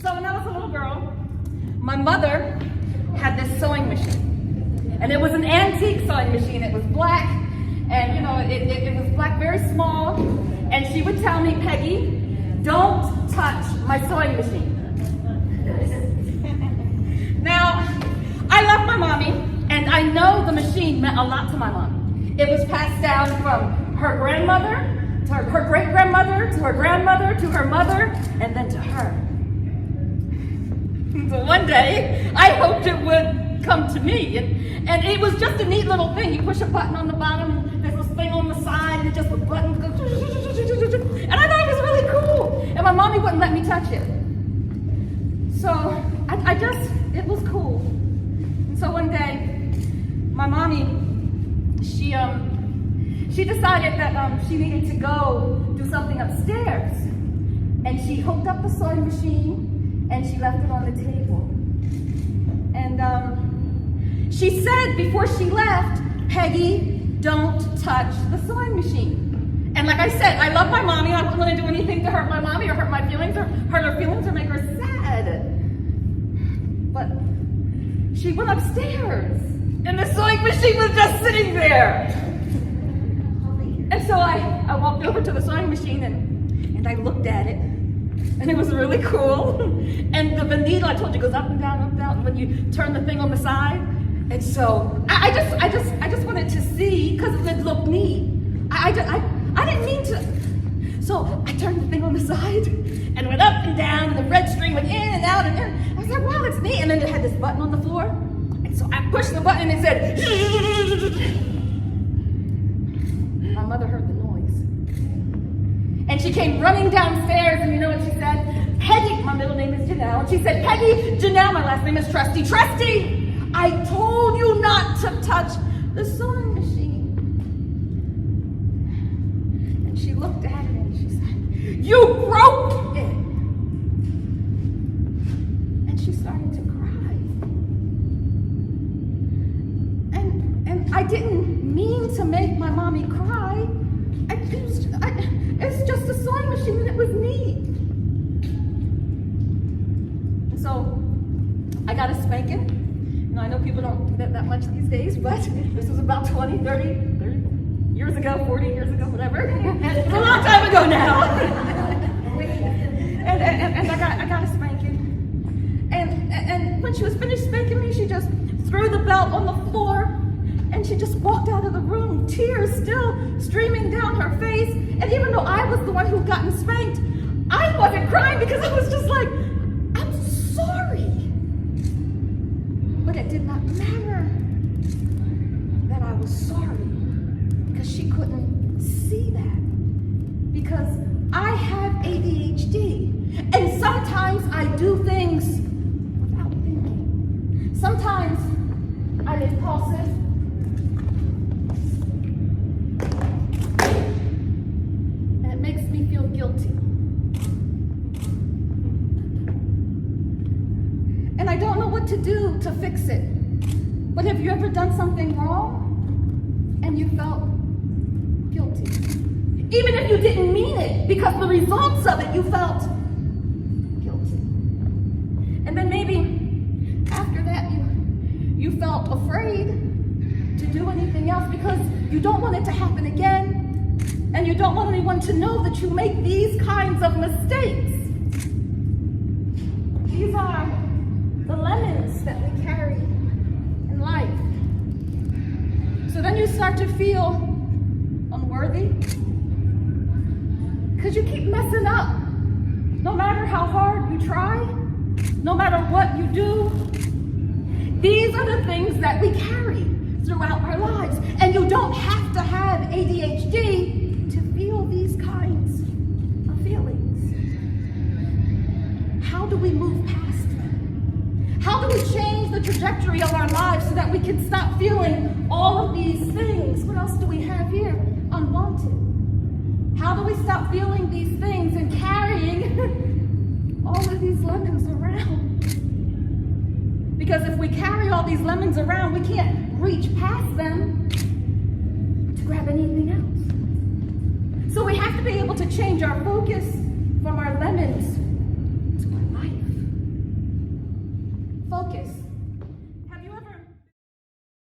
So when I was a little girl, my mother had this sewing machine. And it was an antique sewing machine. It was black, and you know, it was black, very small. And she would tell me, Peggy, don't touch my sewing machine. Now, I love my mommy, and I know the machine meant a lot to my mom. It was passed down from her grandmother, to her great-grandmother, to her grandmother, to her mother, and then to her. So one day, I hoped it would come to me, and it was just a neat little thing. You push a button on the bottom, there's this thing on the side, and it just, the buttons go, and I thought it was really cool, and my mommy wouldn't let me touch it. So, it was cool. And so one day, my mommy, she decided that she needed to go do something upstairs. And she hooked up the sewing machine and she left it on the table. And she said before she left, Peggy, don't touch the sewing machine. And like I said, I love my mommy. I wouldn't want to do anything to hurt my mommy or hurt my feelings or hurt her feelings or make her sad. But she went upstairs and the sewing machine was just sitting there. And so I walked over to the sewing machine and I looked at it, and it was really cool. And the needle, I told you, goes up and down when you turn the thing on the side. And so I just wanted to see, because it looked neat. I didn't mean to. So I turned the thing on the side and went up and down, and the red string went in and out and in. I was like, wow, it's neat. And then it had this button on the floor. And so I pushed the button and it said, my mother heard the noise. And she came running downstairs, and you know what she said? Peggy, my middle name is Janelle. And she said, Peggy, Janelle, my last name is Trusty. Trusty, I told you not to touch the sewing machine. And she looked at it and she said, you broke it. And she started to cry. And I didn't mean to make my mommy cry. It's just a sewing machine, and it was neat. And so I got a spanking. You know, I know people don't do that much these days, but this was about 20, 30 years ago, 40 years ago, whatever. It's a long time ago now. and I got a spanking. And when she was finished spanking me, she just threw the belt on the floor. And she just walked out of the room, tears still streaming down her face. And even though I was the one who'd gotten spanked, I wasn't crying because I was just like, I'm sorry. But it did not matter that I was sorry, because she couldn't see that. Because I have ADHD. And sometimes I do things without thinking. Sometimes I'm impulsive. Guilty. And I don't know what to do to fix it. But have you ever done something wrong and you felt guilty? Even if you didn't mean it, because the results of it, you felt guilty. And then maybe after that, you felt afraid to do anything else because you don't want it to happen again. And you don't want anyone to know that you make these kinds of mistakes. These are the lemons that we carry in life. So then you start to feel unworthy, because you keep messing up. No matter how hard you try, no matter what you do, these are the things that we carry throughout our lives. And you don't have to have ADHD to feel these kinds of feelings. How do we move past them? How do we change the trajectory of our lives so that we can stop feeling all of these things? What else do we have here? Unwanted. How do we stop feeling these things and carrying all of these lemons around? Because if we carry all these lemons around, we can't reach past them to grab anything else. So we have to be able to change our focus